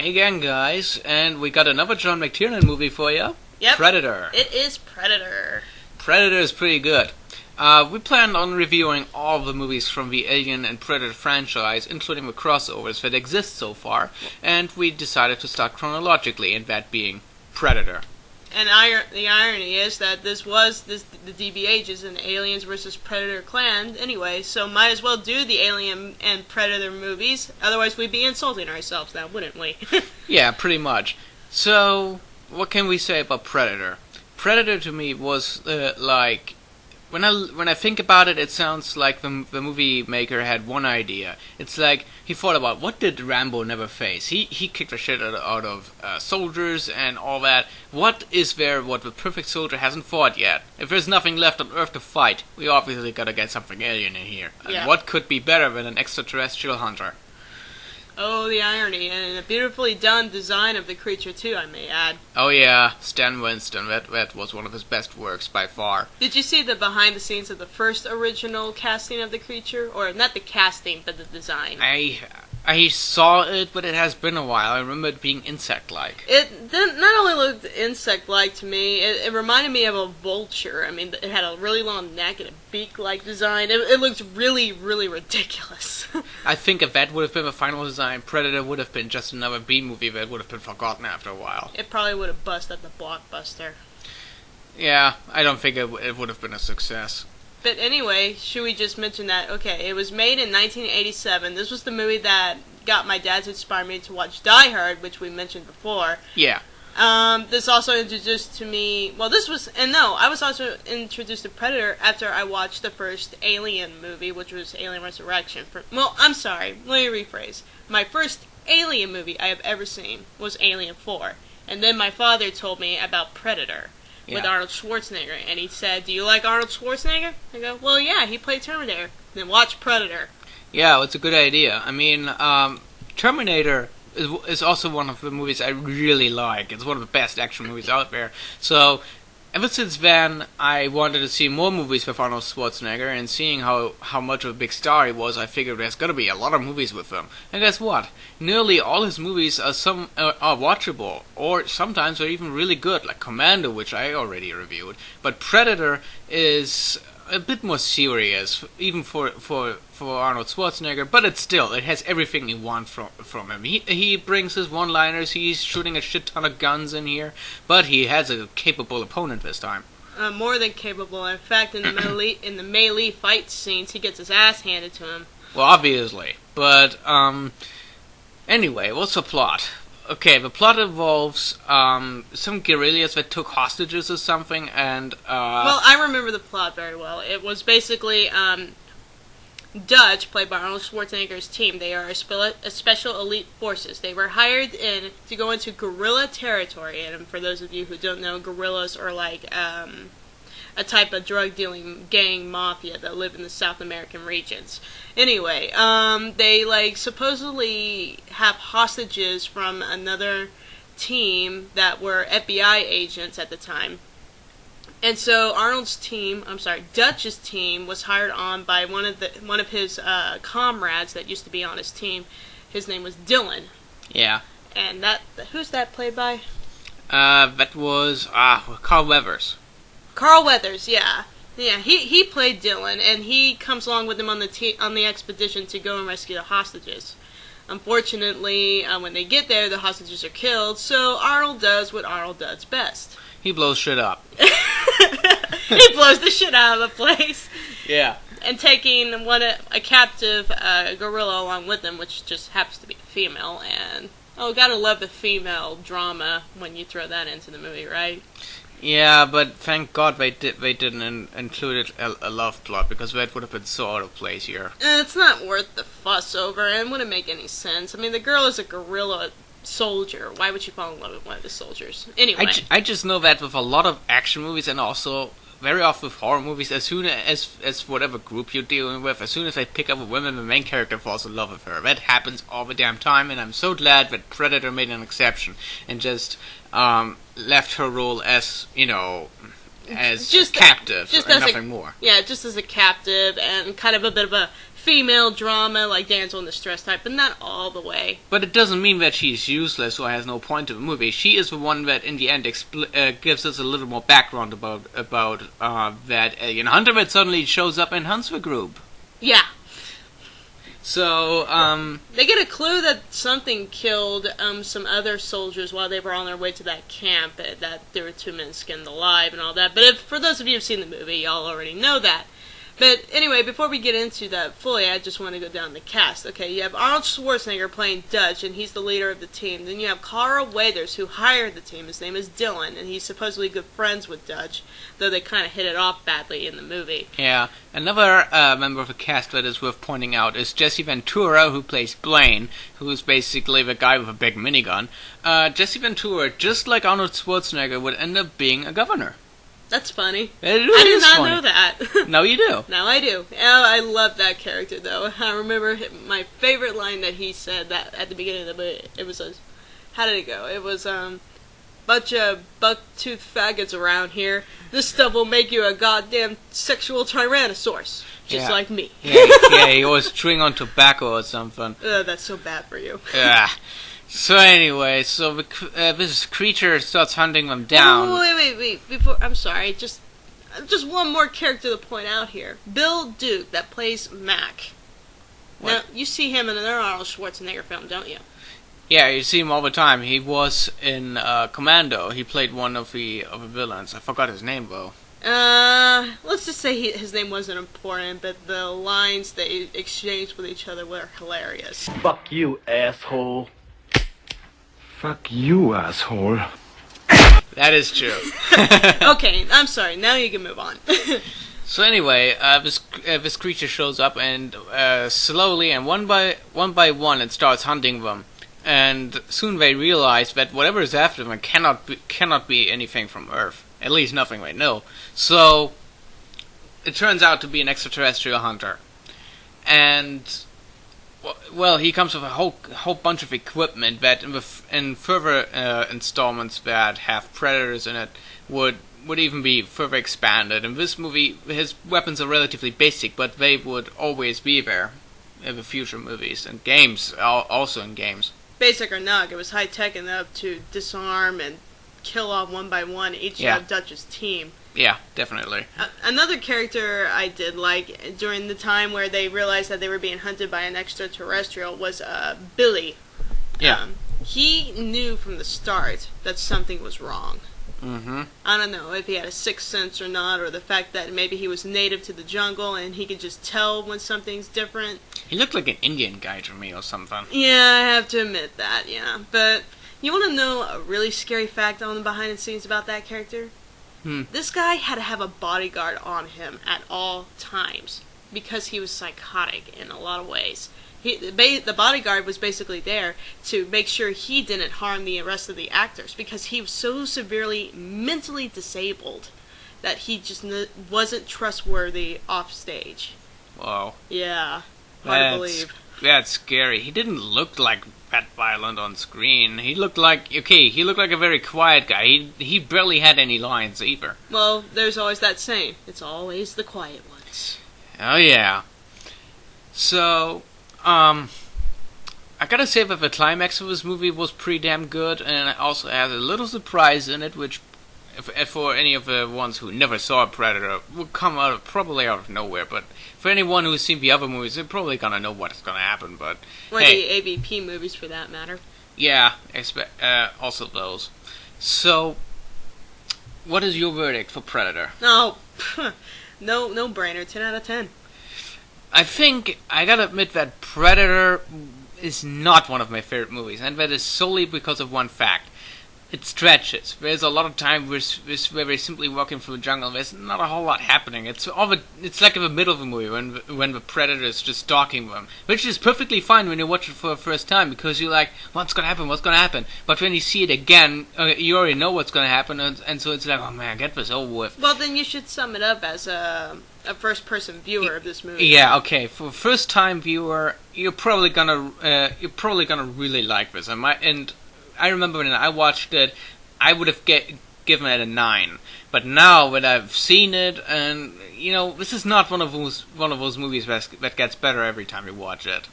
again, guys, and we got another John McTiernan movie for you. Yep. Predator. It is Predator. Predator is pretty good. We planned on reviewing all the movies from the Alien and Predator franchise, including the crossovers that exist so far, and we decided to start chronologically, and that being Predator. And the irony is that the DBH is an Aliens versus Predator clan anyway, so might as well do the Alien and Predator movies, otherwise we'd be insulting ourselves now, wouldn't we? Yeah, pretty much. So, what can we say about Predator? Predator to me was when I think about it, it sounds like the movie maker had one idea. It's like he thought about, what did Rambo never face? He kicked the shit out of soldiers and all that. What is there what the perfect soldier hasn't fought yet? If there's nothing left on Earth to fight, we obviously gotta get something alien in here. And yeah. What could be better than an extraterrestrial hunter? Oh, the irony, and a beautifully done design of the creature too, I may add. Oh yeah, Stan Winston, that was one of his best works by far. Did you see the behind the scenes of the first original casting of the creature? Or not the casting, but the design? I saw it, but it has been a while. I remember it being insect-like. It not only looked insect-like to me, it reminded me of a vulture. I mean, it had a really long neck and a beak-like design. It looked really, really ridiculous. I think if that would have been the final design, Predator would have been just another B-movie that would have been forgotten after a while. It probably would have busted the blockbuster. Yeah, I don't think it would have been a success. But anyway, should we just mention that, okay, it was made in 1987. This was the movie that got my dad to inspire me to watch Die Hard, which we mentioned before. Yeah. This also introduced to me, I was also introduced to Predator after I watched the first Alien movie, which was Alien Resurrection. I'm sorry, let me rephrase. My first Alien movie I have ever seen was Alien 4. And then my father told me about Predator. With Arnold Schwarzenegger, and he said, "Do you like Arnold Schwarzenegger?" I go, "Well, yeah, he played Terminator." Then watch Predator. Yeah, it's a good idea. I mean, Terminator is also one of the movies I really like. It's one of the best action movies out there. So, ever since then, I wanted to see more movies with Arnold Schwarzenegger, and seeing how much of a big star he was, I figured there's got to be a lot of movies with him. And guess what? Nearly all his movies are watchable, or sometimes are even really good, like Commando, which I already reviewed. But Predator is a bit more serious, even for Arnold Schwarzenegger, but it has everything you want from him. He brings his one-liners, he's shooting a shit ton of guns in here, but he has a capable opponent this time. More than capable. In fact, in the melee fight scenes, he gets his ass handed to him. Well, obviously. But, anyway, what's the plot? Okay, the plot involves some guerrillas that took hostages or something, and well, I remember the plot very well. It was basically Dutch, played by Arnold Schwarzenegger's team. They are a special elite forces. They were hired in to go into guerrilla territory, and for those of you who don't know, guerrillas are like a type of drug-dealing gang mafia that live in the South American regions. Anyway, they supposedly have hostages from another team that were FBI agents at the time. And so Dutch's team was hired on by one of his comrades that used to be on his team. His name was Dylan. Yeah. And who's that played by? That was Carl Weathers. Carl Weathers, yeah. Yeah, he played Dylan, and he comes along with him on the expedition to go and rescue the hostages. Unfortunately, when they get there, the hostages are killed, so Arnold does what Arnold does best. He blows shit up. He blows the shit out of the place. Yeah. And taking a captive gorilla along with him, which just happens to be a female, and gotta love the female drama when you throw that into the movie, right? Yeah, but thank God they didn't include a love plot, because that would have been so out of place here. It's not worth the fuss over, and it wouldn't make any sense. I mean, the girl is a gorilla soldier. Why would she fall in love with one of the soldiers? Anyway. I just know that with a lot of action movies, and also very often with horror movies, as soon as whatever group you're dealing with, as soon as they pick up a woman, the main character falls in love with her. That happens all the damn time, and I'm so glad that Predator made an exception and just left her role as, as just captive, and nothing more. Yeah, just as a captive, and kind of a bit of a female drama, like damsel in distress type, but not all the way. But it doesn't mean that she's useless or has no point to the movie. She is the one that, in the end, gives us a little more background about that alien hunter that suddenly shows up and hunts the group. Yeah. So, they get a clue that something killed some other soldiers while they were on their way to that camp, that there were 2 men skinned alive and all that. But for those of you who've seen the movie, y'all already know that. But anyway, before we get into that fully, I just want to go down the cast. Okay, you have Arnold Schwarzenegger playing Dutch, and he's the leader of the team. Then you have Carl Weathers, who hired the team. His name is Dylan, and he's supposedly good friends with Dutch, though they kind of hit it off badly in the movie. Yeah, another member of the cast that is worth pointing out is Jesse Ventura, who plays Blaine, who is basically the guy with a big minigun. Jesse Ventura, just like Arnold Schwarzenegger, would end up being a governor. That's funny. It really I did not funny. know that. Now you do. Now I do. Oh, I love that character, though. I remember my favorite line that he said that at the beginning of the movie. It was how did it go? It was bunch of buck-toothed faggots around here. This stuff will make you a goddamn sexual tyrannosaurus, just like me. Yeah, he was chewing on tobacco or something. That's so bad for you. Yeah. So anyway, this creature starts hunting them down. Oh, wait. Before, I'm sorry. Just one more character to point out here. Bill Duke, that plays Mac. What? Now, you see him in another Arnold Schwarzenegger film, don't you? Yeah, you see him all the time. He was in Commando. He played one of the villains. I forgot his name, though. Let's just say his name wasn't important, but the lines they exchanged with each other were hilarious. Fuck you, asshole. Fuck you, asshole. That is true. Okay, I'm sorry. Now you can move on. So anyway, this creature shows up and slowly and one by one it starts hunting them. And soon they realize that whatever is after them cannot be anything from Earth. At least nothing they know. So it turns out to be an extraterrestrial hunter. And well, he comes with a whole bunch of equipment that in further installments that have predators in it would even be further expanded. In this movie, his weapons are relatively basic, but they would always be there in the future movies and games, also in games. Basic or not, it was high-tech enough to disarm and kill off one by one each of Dutch's team. Yeah, definitely. Another character I did like during the time where they realized that they were being hunted by an extraterrestrial was Billy. Yeah. He knew from the start that something was wrong. Mm-hmm. I don't know if he had a sixth sense or not, or the fact that maybe he was native to the jungle and he could just tell when something's different. He looked like an Indian guy to me or something. Yeah, I have to admit that, yeah. But you want to know a really scary fact on the behind the scenes about that character? This guy had to have a bodyguard on him at all times because he was psychotic in a lot of ways. The bodyguard was basically there to make sure he didn't harm the rest of the actors because he was so severely mentally disabled that he just wasn't trustworthy off stage. Wow. Yeah, hard to believe. That's scary. He didn't look like that violent on screen. He looked like a very quiet guy. He barely had any lines either. Well, there's always that saying. It's always the quiet ones. Oh yeah. So, I gotta say that the climax of this movie was pretty damn good, and it also has a little surprise in it, which, for any of the ones who never saw a Predator, will come probably out of nowhere. But for anyone who's seen the other movies, they're probably gonna know what's gonna happen. But or hey, the AVP movies, for that matter. Yeah, also those. So, what is your verdict for Predator? Oh, no brainer. 10 out of 10. I think I gotta admit that Predator is not one of my favorite movies, and that is solely because of one fact. It stretches. There's a lot of time where they're simply walking through the jungle. There's not a whole lot happening. It's like in the middle of the movie when the Predator is just stalking them, which is perfectly fine when you watch it for the first time because you're like, what's gonna happen? But when you see it again, you already know what's gonna happen, and so it's like, oh man, get this over with. Well, then you should sum it up as a first-person viewer of this movie. Yeah, okay. For a first-time viewer, you're probably gonna really like this. And I remember when I watched it, I would have given it a 9. But now that I've seen it, and this is not one of those movies that gets better every time you watch it.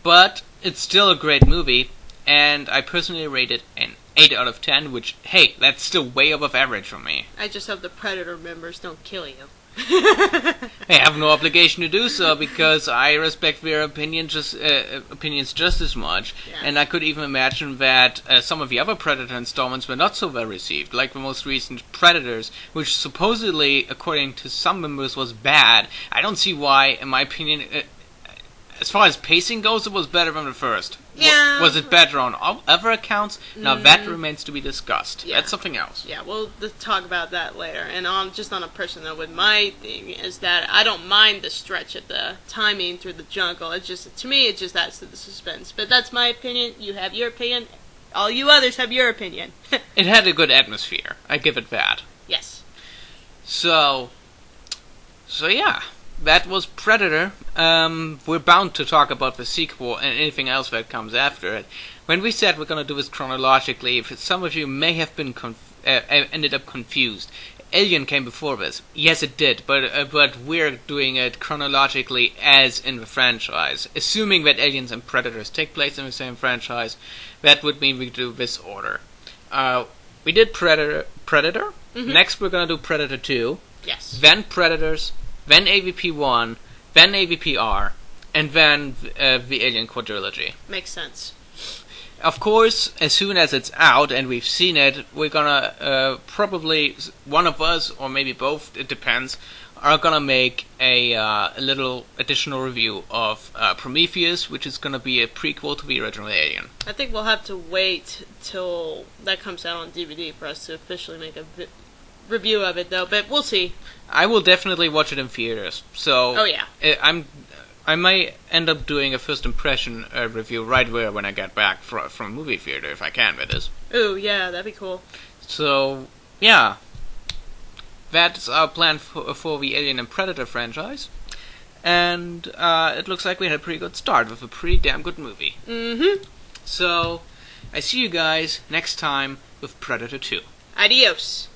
But it's still a great movie, and I personally rate it an 8 out of 10, which, hey, that's still way above average for me. I just hope the Predator members don't kill you. I have no obligation to do so, because I respect their opinions just as much, and I could even imagine that some of the other Predator installments were not so well received, like the most recent Predators, which supposedly, according to some members, was bad. I don't see why, in my opinion, as far as pacing goes, it was better than the first. Yeah. Was it better on other accounts? Now that remains to be discussed. Yeah. That's something else. Yeah, we'll talk about that later. And just on a personal note, with my thing is that I don't mind the stretch of the timing through the jungle. It's just, to me, it just adds to the suspense. But that's my opinion. You have your opinion. All you others have your opinion. It had a good atmosphere. I give it that. Yes. So yeah. That was Predator. We're bound to talk about the sequel and anything else that comes after it. When we said we're going to do this chronologically, some of you may have been ended up confused. Alien came before this. Yes, it did, but we're doing it chronologically as in the franchise. Assuming that Aliens and Predators take place in the same franchise, that would mean we do this order. We did Predator. Mm-hmm. Next we're going to do Predator 2. Yes. Then Predators. Then AVP-1, then AVP-R, and then the Alien quadrilogy. Makes sense. Of course, as soon as it's out and we've seen it, we're gonna probably one of us, or maybe both, it depends, are gonna make a little additional review of Prometheus, which is gonna be a prequel to the original Alien. I think we'll have to wait till that comes out on DVD for us to officially make a review of it, though, but we'll see. I will definitely watch it in theaters, so oh yeah, I might end up doing a first impression review right there when I get back from movie theater, if I can, that is. Ooh, yeah, that'd be cool. So yeah, that's our plan for the Alien and Predator franchise, and it looks like we had a pretty good start with a pretty damn good movie. Mm-hmm. So I see you guys next time with Predator 2. Adios.